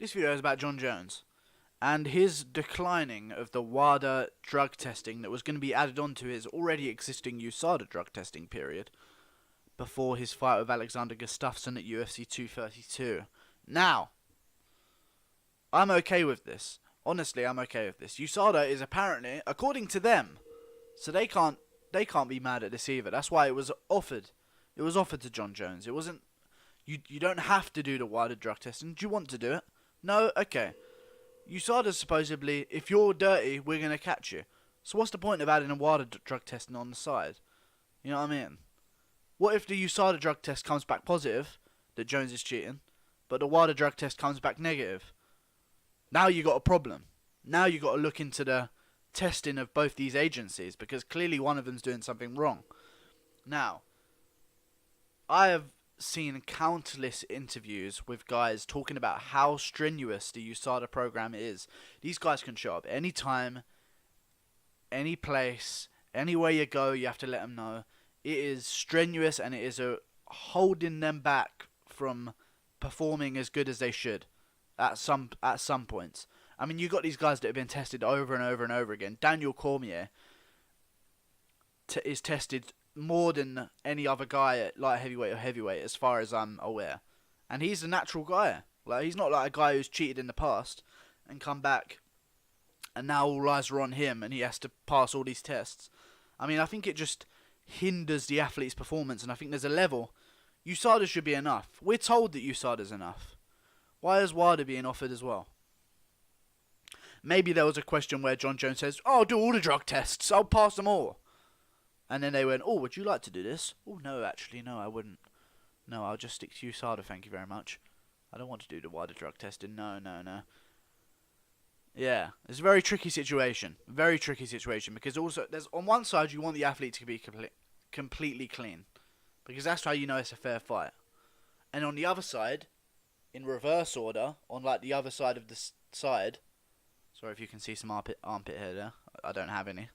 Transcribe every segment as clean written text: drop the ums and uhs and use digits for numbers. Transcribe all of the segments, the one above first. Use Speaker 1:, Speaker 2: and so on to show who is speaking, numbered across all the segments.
Speaker 1: This video is about John Jones and his declining of the Wada drug testing that was going to be added on to his already existing Usada drug testing period before his fight with Alexander Gustafsson at UFC 232. Now, I'm okay with this. Honestly, I'm okay with this. Usada is apparently, according to them, so they can't be mad at this either. That's why it was offered. It was offered to John Jones. It wasn't. You don't have to do the Wada drug testing. Do you want to do it? No? Okay. USADA supposedly, if you're dirty, we're going to catch you. So what's the point of adding a Wada drug testing on the side? You know what I mean? What if the USADA drug test comes back positive, that Jones is cheating, but the Wada drug test comes back negative? Now you got a problem. Now you got to look into the testing of both these agencies, because clearly one of them's doing something wrong. Now, I have seen countless interviews with guys talking about how strenuous the USADA program is. These guys can show up anytime, any place, anywhere you go, you have to let them know. It is strenuous and it is holding them back from performing as good as they should at some points. I mean, you got these guys that have been tested over and over and over again. Daniel Cormier is tested more than any other guy at light heavyweight or heavyweight, as far as I'm aware. And he's a natural guy. Like, he's not like a guy who's cheated in the past and come back and now all eyes are on him and he has to pass all these tests. I mean, I think it just hinders the athlete's performance, and I think there's a level. USADA should be enough. We're told that USADA's enough. Why is WADA being offered as well? Maybe there was a question where John Jones says, "Oh, I'll do all the drug tests. I'll pass them all." And then they went, "Oh, would you like to do this?" "Oh, no, actually, no, I wouldn't. No, I'll just stick to USADA, thank you very much. I don't want to do the wider drug testing. No, no, no." Yeah, it's a very tricky situation. Very tricky situation, because also, there's on one side, you want the athlete to be completely clean, because that's how you know it's a fair fight. And on the other side, in reverse order, on like the other side of the side, sorry if you can see some armpit hair there, I don't have any.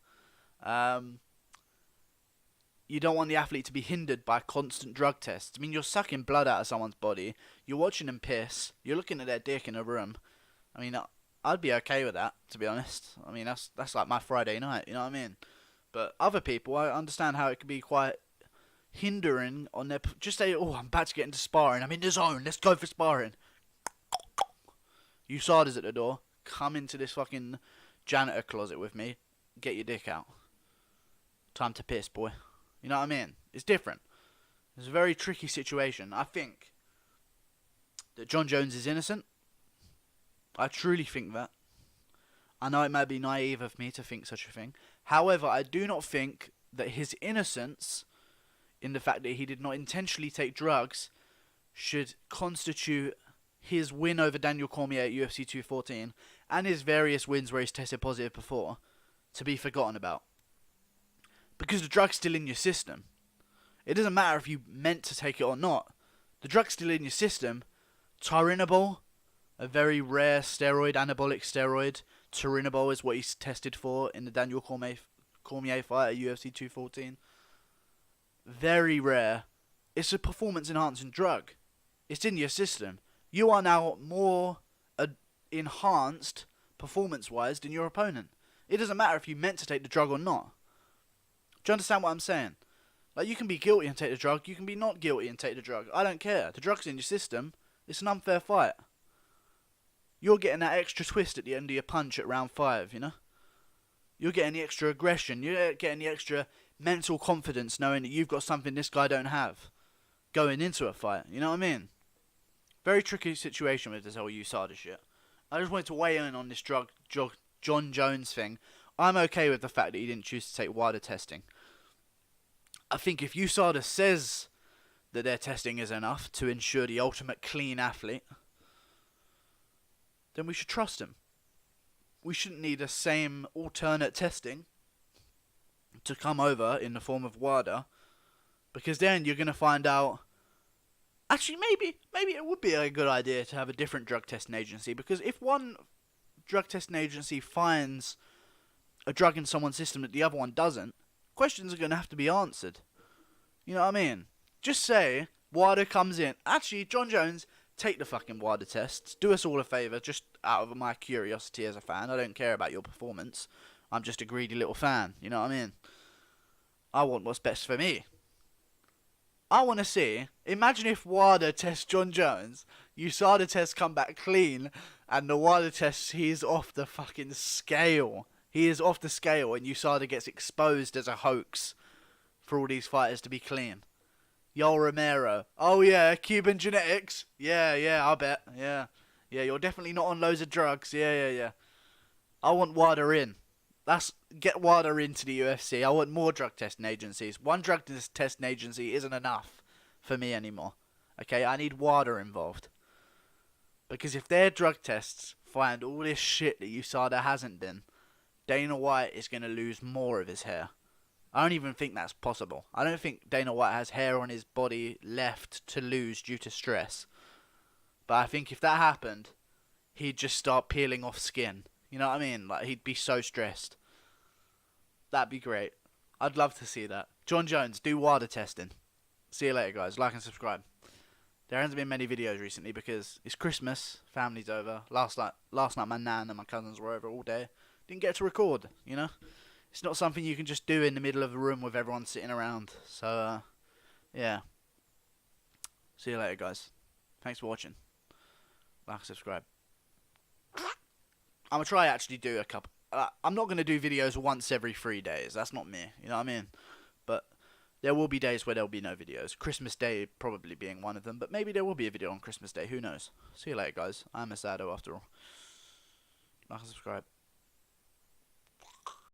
Speaker 1: You don't want the athlete to be hindered by constant drug tests. I mean, you're sucking blood out of someone's body. You're watching them piss. You're looking at their dick in a room. I mean, I'd be okay with that, to be honest. I mean, that's like my Friday night, you know what I mean? But other people, I understand how it could be quite hindering on their... Just say, "Oh, I'm about to get into sparring. I'm in the zone. Let's go for sparring." USADA's at the door. Come into this fucking janitor closet with me. Get your dick out. Time to piss, boy. You know what I mean? It's different. It's a very tricky situation. I think that John Jones is innocent. I truly think that. I know it might be naive of me to think such a thing. However, I do not think that his innocence, in the fact that he did not intentionally take drugs, should constitute his win over Daniel Cormier at UFC 214 and his various wins where he's tested positive before to be forgotten about. Because the drug's still in your system. It doesn't matter if you meant to take it or not. The drug's still in your system. Turinabol, a very rare steroid, anabolic steroid. Turinabol is what he's tested for in the Daniel Cormier fight at UFC 214. Very rare. It's a performance enhancing drug. It's in your system. You are now more enhanced performance wise than your opponent. It doesn't matter if you meant to take the drug or not. Do you understand what I'm saying? Like, you can be guilty and take the drug, you can be not guilty and take the drug. I don't care. The drug's in your system. It's an unfair fight. You're getting that extra twist at the end of your punch at round 5, you know? You're getting the extra aggression. You're getting the extra mental confidence knowing that you've got something this guy don't have going into a fight. You know what I mean? Very tricky situation with this whole USADA shit. I just wanted to weigh in on this John Jones thing. I'm okay with the fact that he didn't choose to take wider testing. I think if USADA says that their testing is enough to ensure the ultimate clean athlete, then we should trust him. We shouldn't need the same alternate testing to come over in the form of WADA, because then you're going to find out... Actually, maybe it would be a good idea to have a different drug testing agency, because if one drug testing agency finds a drug in someone's system that the other one doesn't, questions are going to have to be answered. You know what I mean? Just say, WADA comes in. Actually, John Jones, take the fucking Wada tests. Do us all a favour, just out of my curiosity as a fan. I don't care about your performance. I'm just a greedy little fan. You know what I mean? I want what's best for me. I want to see. Imagine if Wada tests John Jones, Usada tests come back clean, and the Wada tests he's off the fucking scale. He is off the scale, and Usada gets exposed as a hoax for all these fighters to be clean. Yo Romero. Oh yeah, Cuban genetics. Yeah, I bet. Yeah, you're definitely not on loads of drugs. Yeah. I want Wada in. Get Wada into the UFC. I want more drug testing agencies. One drug testing agency isn't enough for me anymore. Okay, I need Wada involved. Because if their drug tests find all this shit that USADA hasn't done, Dana White is going to lose more of his hair. I don't even think that's possible. I don't think Dana White has hair on his body left to lose due to stress. But I think if that happened, he'd just start peeling off skin. You know what I mean? Like, he'd be so stressed. That'd be great. I'd love to see that. John Jones, do WADA testing. See you later, guys. Like and subscribe. There hasn't been many videos recently because it's Christmas, family's over. Last night my nan and my cousins were over all day. Didn't get to record, you know? It's not something you can just do in the middle of a room with everyone sitting around. So, yeah. See you later, guys. Thanks for watching. Like and subscribe. I'm going to try actually do a couple. I'm not going to do videos once every 3 days. That's not me. You know what I mean? But there will be days where there will be no videos. Christmas Day probably being one of them. But maybe there will be a video on Christmas Day. Who knows? See you later, guys. I'm Usada after all. Like and subscribe.